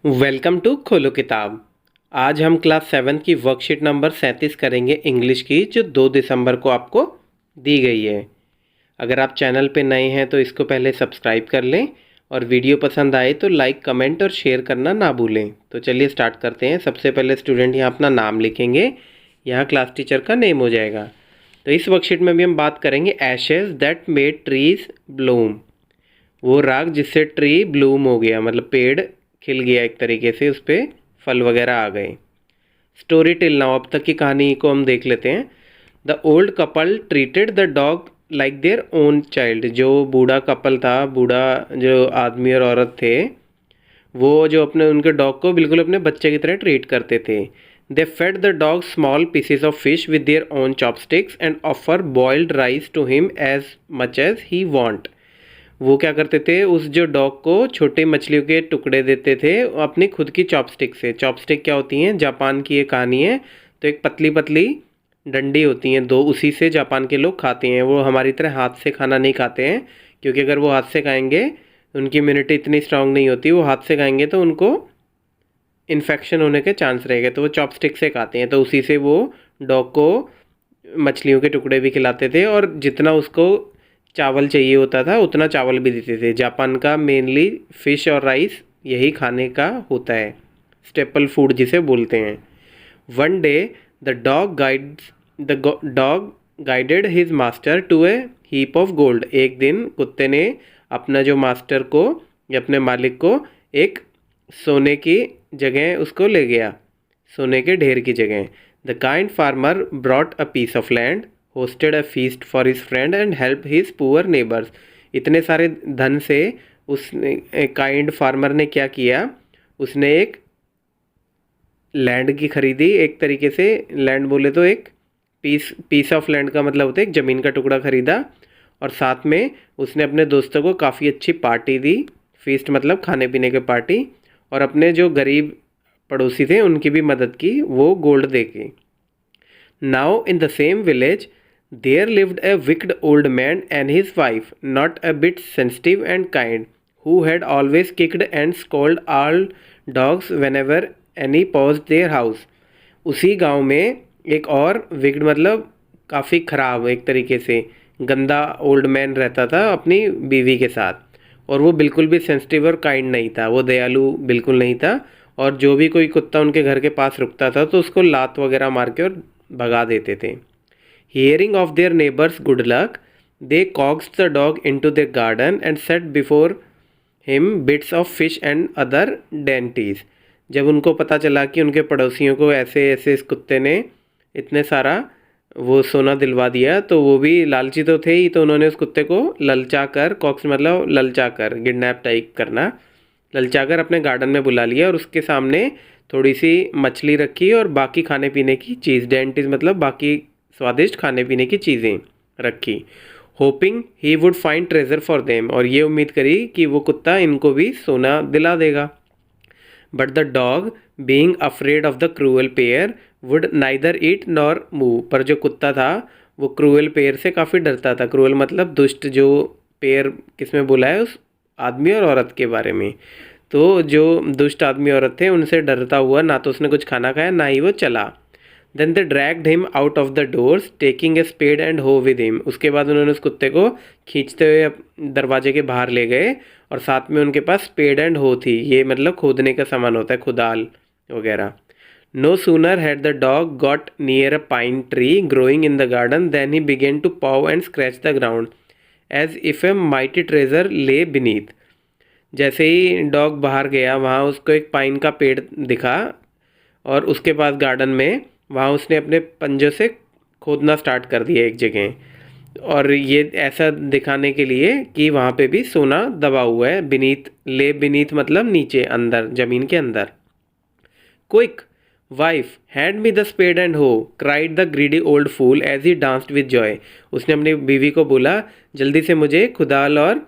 Welcome to खोलो किताब। आज हम क्लास 7 की वर्कशीट नंबर 37 करेंगे इंग्लिश की, जो 2 दिसंबर को आपको दी गई है। अगर आप चैनल पे नए हैं तो इसको पहले सब्सक्राइब कर लें और वीडियो पसंद आए तो लाइक, कमेंट और शेयर करना ना भूलें। तो चलिए स्टार्ट करते हैं। सबसे पहले स्टूडेंट यहाँ अपना नाम लिखेंगे, यहाँ क्लास टीचर का नेम हो जाएगा। तो इस वर्कशीट में भी हम बात करेंगे Ashes that made trees Bloom. वो राग जिससे ट्री ब्लूम हो गया, मतलब पेड़ खिल गया एक तरीके से, उस पर फल वगैरह आ गए। स्टोरी टिल नाउ, अब तक की कहानी को हम देख लेते हैं। The old couple treated the dog like their own child. जो बूढ़ा कपल था, बूढ़ा जो आदमी और औरत थे, वो जो अपने उनके डॉग को बिल्कुल अपने बच्चे की तरह ट्रीट करते थे। They fed the dog small pieces of fish with their own chopsticks and offer boiled rice to him as much as he want. वो क्या करते थे, उस जो डॉग को छोटी मछलियों के टुकड़े देते थे अपनी खुद की चॉपस्टिक से। चॉपस्टिक क्या होती हैं, जापान की ये कहानी है। तो एक पतली पतली डंडी होती हैं दो, उसी से जापान के लोग खाते हैं। वो हमारी तरह हाथ से खाना नहीं खाते हैं, क्योंकि अगर वो हाथ से खाएंगे उनकी इम्यूनिटी इतनी स्ट्रांग नहीं होती। वो हाथ से खाएंगे तो उनको इन्फेक्शन होने के चांस रहेंगे, तो वो चॉपस्टिक से खाते हैं। तो उसी से वो डॉग को मछलियों के टुकड़े भी खिलाते थे, और जितना उसको चावल चाहिए होता था उतना चावल भी देते थे। जापान का मेनली फ़िश और राइस यही खाने का होता है, स्टेपल फूड जिसे बोलते हैं। One day the dog guided his master to a heap of gold. एक दिन कुत्ते ने अपना जो मास्टर को या अपने मालिक को एक सोने की जगह उसको ले गया, सोने के ढेर की जगह। The kind farmer brought a piece of land, hosted a feast for his friend and help his poor neighbours. इतने सारे धन से उस काइंड फार्मर ने क्या किया, उसने एक लैंड की खरीदी। एक तरीके से लैंड बोले तो एक पीस ऑफ लैंड का मतलब होता है एक ज़मीन का टुकड़ा खरीदा, और साथ में उसने अपने दोस्तों को काफ़ी अच्छी पार्टी दी। फीस्ट मतलब खाने पीने की पार्टी। और अपने जो गरीब पड़ोसी थे उनकी भी मदद की वो गोल्ड दे के। Now in the same village there lived a wicked old man and his wife, not a bit sensitive and kind, who had always kicked and scolded all dogs whenever any passed their house. उसी गांव में एक और wicked मतलब काफ़ी ख़राब, एक तरीके से गंदा ओल्ड मैन रहता था अपनी बीवी के साथ। और वो बिल्कुल भी सेंसिटिव और काइंड नहीं था, वो दयालु बिल्कुल नहीं था। और जो भी कोई कुत्ता उनके घर के पास रुकता था तो उसको लात वगैरह मार के और भगा देते थे। Hearing of their neighbor's good luck, they coaxed the dog into their garden and set before him bits of fish and other dainties. जब उनको पता चला कि उनके पड़ोसियों को ऐसे ऐसे इस कुत्ते ने इतने सारा वो सोना दिलवा दिया, तो वो भी लालची तो थे ही, तो उन्होंने उस कुत्ते को ललचा कर, कॉक्स मतलब ललचा कर, किडनैप टाइप करना, ललचा कर अपने गार्डन में बुला लिया और उसके सामने थोड़ी सी मछली रखी और बाकी खाने पीने की चीज़, डेंटिस मतलब बाकी स्वादिष्ट खाने पीने की चीज़ें रखी। Hopping he would find treasure for them, और ये उम्मीद करी कि वो कुत्ता इनको भी सोना दिला देगा। But the dog being afraid of the cruel pair would neither eat nor move. पर जो कुत्ता था वो क्रूअल पेयर से काफ़ी डरता था। क्रूअल मतलब दुष्ट, जो पेयर किसमें बोला है, उस आदमी और औरत के बारे में। तो जो दुष्ट आदमी औरत थे उनसे डरता हुआ ना तो उसने कुछ खाना खाया ना ही वो चला। Then they dragged him out of the doors, taking a spade and hoe with him. उसके बाद उन्होंने उस कुत्ते को खींचते हुए दरवाजे के बाहर ले गए, और साथ में उनके पास स्पेड एंड हो थी। ये मतलब खोदने का सामान होता है, खुदाल वगैरह। No sooner had the dog got near a pine tree growing in the garden than he began to paw and scratch the ground, as if a mighty treasure lay beneath. जैसे ही डॉग बाहर गया, वहाँ उसको एक pine का पेड़ दिखा, और उसके पास गार्डन में वहाँ उसने अपने पंजों से खोदना स्टार्ट कर दिया एक जगह, और ये ऐसा दिखाने के लिए कि वहाँ पे भी सोना दबा हुआ है। बीनीथ मतलब नीचे, अंदर, ज़मीन के अंदर। Quick wife hand me the spade and ho, cried the greedy old fool as he danced with joy. उसने अपनी बीवी को बोला, जल्दी से मुझे खुदाल और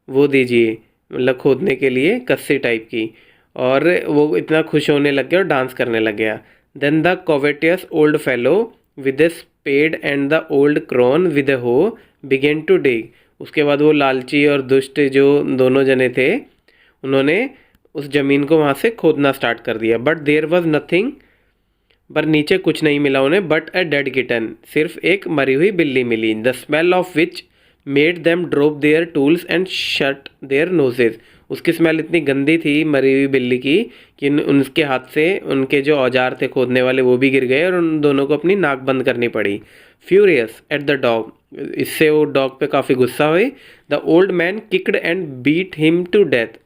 वो दीजिए, मतलब खोदने के लिए कस्सी टाइप की। और वो इतना खुश होने लग गया और डांस करने लग गया। Then the covetous old fellow with a spade and the old crone with a hoe began to dig. उसके बाद वो लालची और दुष्ट जो दोनों जने थे, उन्होंने उस ज़मीन को वहाँ से खोदना स्टार्ट कर दिया। बट देयर वॉज नथिंग, पर नीचे कुछ नहीं मिला उन्हें, बट अ डेड किटन, सिर्फ एक मरी हुई बिल्ली मिली। The smell of which made them drop their tools and shut their noses. उसकी स्मेल इतनी गंदी थी मरी हुई बिल्ली की कि उनके हाथ से उनके जो औजार थे खोदने वाले वो भी गिर गए और उन दोनों को अपनी नाक बंद करनी पड़ी। फ्यूरियस एट द डॉग, इससे वो डॉग पे काफ़ी गुस्सा हुए। The old man kicked and beat him to death,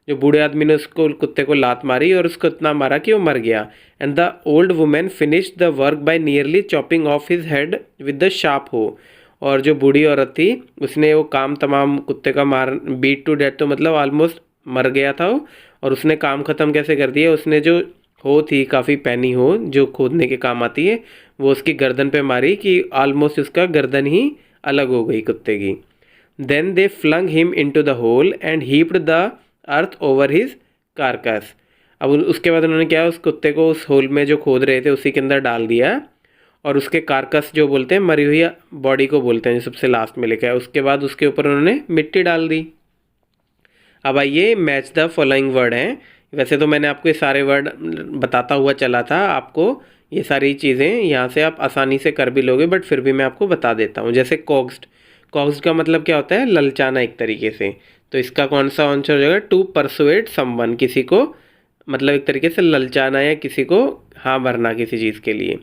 जो बूढ़े आदमी ने उसको कुत्ते को लात मारी और उसको इतना मारा कि वो मर गया। And the old women finish the work by nearly chopping of his head with the sharp हो। और जो बूढ़ी औरत थी उसने वो काम तमाम कुत्ते का मार, बीट टू डेथ तो मतलब ऑलमोस्ट मर गया था वो, और उसने काम ख़त्म कैसे कर दिया, उसने जो हो थी काफ़ी पैनी हो जो खोदने के काम आती है वो उसकी गर्दन पे मारी कि ऑलमोस्ट उसका गर्दन ही अलग हो गई कुत्ते की। Then they flung him into the hole and heaped the earth over his carcass. अब उसके बाद उन्होंने क्या, उस कुत्ते को उस होल में जो खोद रहे थे उसी के अंदर डाल दिया और उसके कारकस जो बोलते हैं मरी हुई बॉडी को बोलते हैं, जो सबसे लास्ट में लिखा है, उसके बाद उसके ऊपर उन्होंने मिट्टी डाल दी। अब आइए मैच द फॉलोइंग वर्ड हैं। वैसे तो मैंने आपको ये सारे वर्ड बताता हुआ चला था, आपको ये सारी चीज़ें यहाँ से आप आसानी से कर भी लोगे, बट फिर भी मैं आपको बता देता हूँ। जैसे कॉक्स्ड, कॉक्स्ड का मतलब क्या होता है, ललचाना एक तरीके से। तो इसका कौन सा आंसर हो जाएगा, टू परसुएट समवन, किसी को मतलब एक तरीके से ललचाना या किसी को हाँ भरना किसी चीज़ के लिए।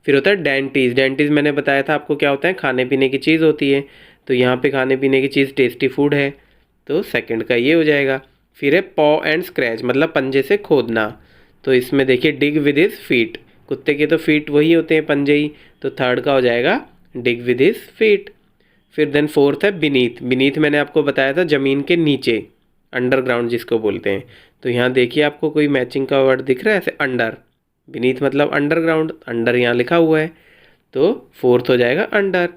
फिर होता है डेंटीज, डेंटीज मैंने बताया था आपको क्या होता है, खाने पीने की चीज़ होती है। तो यहाँ पे खाने पीने की चीज़ टेस्टी फूड है, तो सेकंड का ये हो जाएगा। फिर है पॉ एंड स्क्रैच, मतलब पंजे से खोदना। तो इसमें देखिए डिग विद हिज फीट, कुत्ते के तो फीट वही होते हैं पंजे ही, तो थर्ड का हो जाएगा डिग विद हिज फीट। फिर देन फोर्थ है बीनीथ, बीनीथ मैंने आपको बताया था ज़मीन के नीचे, अंडरग्राउंड जिसको बोलते हैं। तो यहाँ देखिए आपको कोई मैचिंग का वर्ड दिख रहा है, ऐसे अंडर, बीनीथ मतलब अंडरग्राउंड, अंडर यहाँ लिखा हुआ है, तो फोर्थ हो जाएगा अंडर।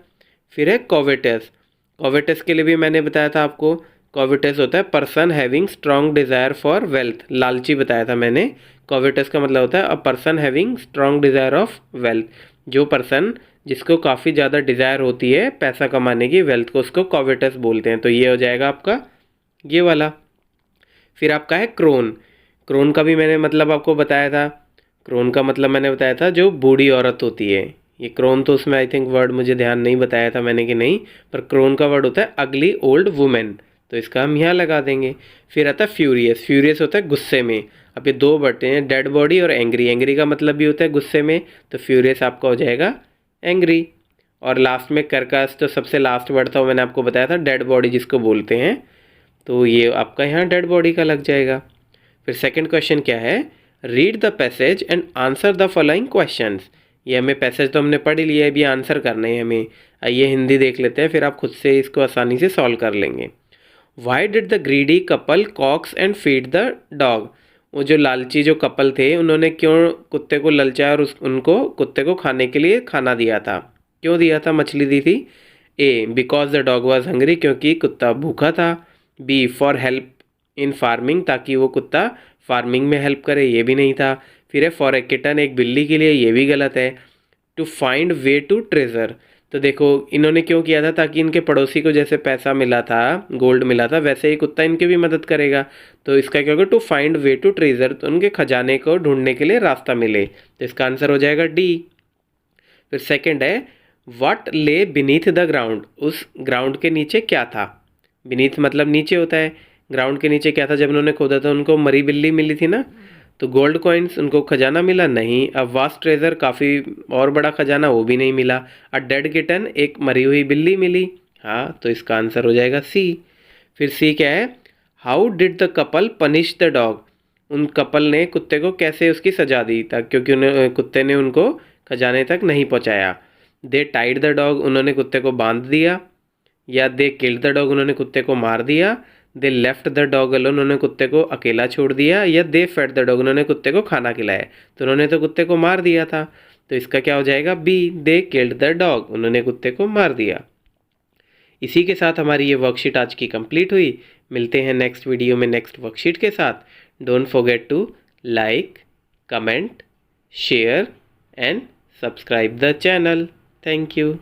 फिर है कॉवेटस, कॉवेटस के लिए भी मैंने बताया था आपको, कॉवेटस होता है person having strong desire for wealth, लालची बताया था मैंने। कॉवेटस का मतलब होता है a person having strong desire of wealth, जो पर्सन जिसको काफ़ी ज़्यादा डिज़ायर होती है पैसा कमाने की, वेल्थ को, उसको कॉवेटस बोलते हैं। तो ये हो जाएगा आपका ये वाला। फिर आपका है क्रोन, क्रोन का भी मैंने मतलब आपको बताया था। क्रोन का मतलब मैंने बताया था जो बूढ़ी औरत होती है, ये क्रोन तो उसमें आई थिंक वर्ड मुझे ध्यान नहीं बताया था मैंने कि नहीं, पर क्रोन का वर्ड होता है अगली ओल्ड वुमेन, तो इसका हम यहाँ लगा देंगे। फिर आता है फ्यूरियस, फ्यूरियस होता है गुस्से में। अब ये दो बटे हैं, डेड बॉडी और एंग्री, एंग्री का मतलब भी होता है गुस्से में, तो फ्यूरियस आपका हो जाएगा एंग्री। और लास्ट में करकस, तो सबसे लास्ट वर्ड था वो मैंने आपको बताया था डेड बॉडी जिसको बोलते हैं, तो ये आपका यहाँ डेड बॉडी का लग जाएगा। फिर सेकंड क्वेश्चन क्या है, read the passage and answer the following questions. ये हमें पैसेज तो हमने पढ़ ही लिया है, अभी आंसर करना है हमें। आइए हिंदी देख लेते हैं, फिर आप खुद से इसको आसानी से सॉल्व कर लेंगे। Why did the greedy couple coax and feed the dog, वो जो लालची जो कपल थे उन्होंने क्यों कुत्ते को ललचाया और उनको कुत्ते को खाने के लिए खाना दिया था, क्यों दिया था, मछली दी थी। A because the dog was hungry, क्योंकि कुत्ता भूखा था। B for help in farming, ताकि वो कुत्ता फार्मिंग में हेल्प करे, ये भी नहीं था। फिर है फॉर ए किटन, एक बिल्ली के लिए, ये भी गलत है। To find way to treasure, तो देखो इन्होंने क्यों किया था, ताकि इनके पड़ोसी को जैसे पैसा मिला था, गोल्ड मिला था, वैसे ही कुत्ता इनकी भी मदद करेगा। तो इसका क्या होगा, to find way to treasure, तो उनके खजाने को ढूंढने के लिए रास्ता मिले, तो इसका आंसर हो जाएगा डी। फिर सेकंड है व्हाट ले बीनीथ द ग्राउंड, उस ग्राउंड के नीचे क्या था, बीनीथ मतलब नीचे होता है, ग्राउंड के नीचे क्या था, जब उन्होंने खोदा था उनको मरी बिल्ली मिली थी ना, तो गोल्ड कॉइन्स, उनको खजाना मिला नहीं। अब वास्ट ट्रेजर, काफ़ी और बड़ा खजाना, वो भी नहीं मिला। अ डेड किटन, एक मरी हुई बिल्ली मिली, हाँ, तो इसका आंसर हो जाएगा सी। फिर सी क्या है, how did the couple punish the dog, उन कपल ने कुत्ते को कैसे उसकी सजा दी था, क्योंकि उन्हें कुत्ते ने उनको खजाने तक नहीं पहुंचाया। दे टाइड द डॉग, उन्होंने कुत्ते को बांध दिया। या दे किल्ड द डॉग, उन्होंने कुत्ते को मार दिया। They left the dog alone, उन्होंने कुत्ते को अकेला छोड़ दिया। या दे फेड द डॉग, उन्होंने कुत्ते को खाना खिलाया, तो उन्होंने तो कुत्ते को मार दिया था, तो इसका क्या हो जाएगा B, they killed the dog, उन्होंने कुत्ते को मार दिया। इसी के साथ हमारी ये वर्कशीट आज की कंप्लीट हुई। मिलते हैं नेक्स्ट वीडियो में नेक्स्ट वर्कशीट के साथ। Don't forget to like, comment, share and subscribe the channel. Thank you.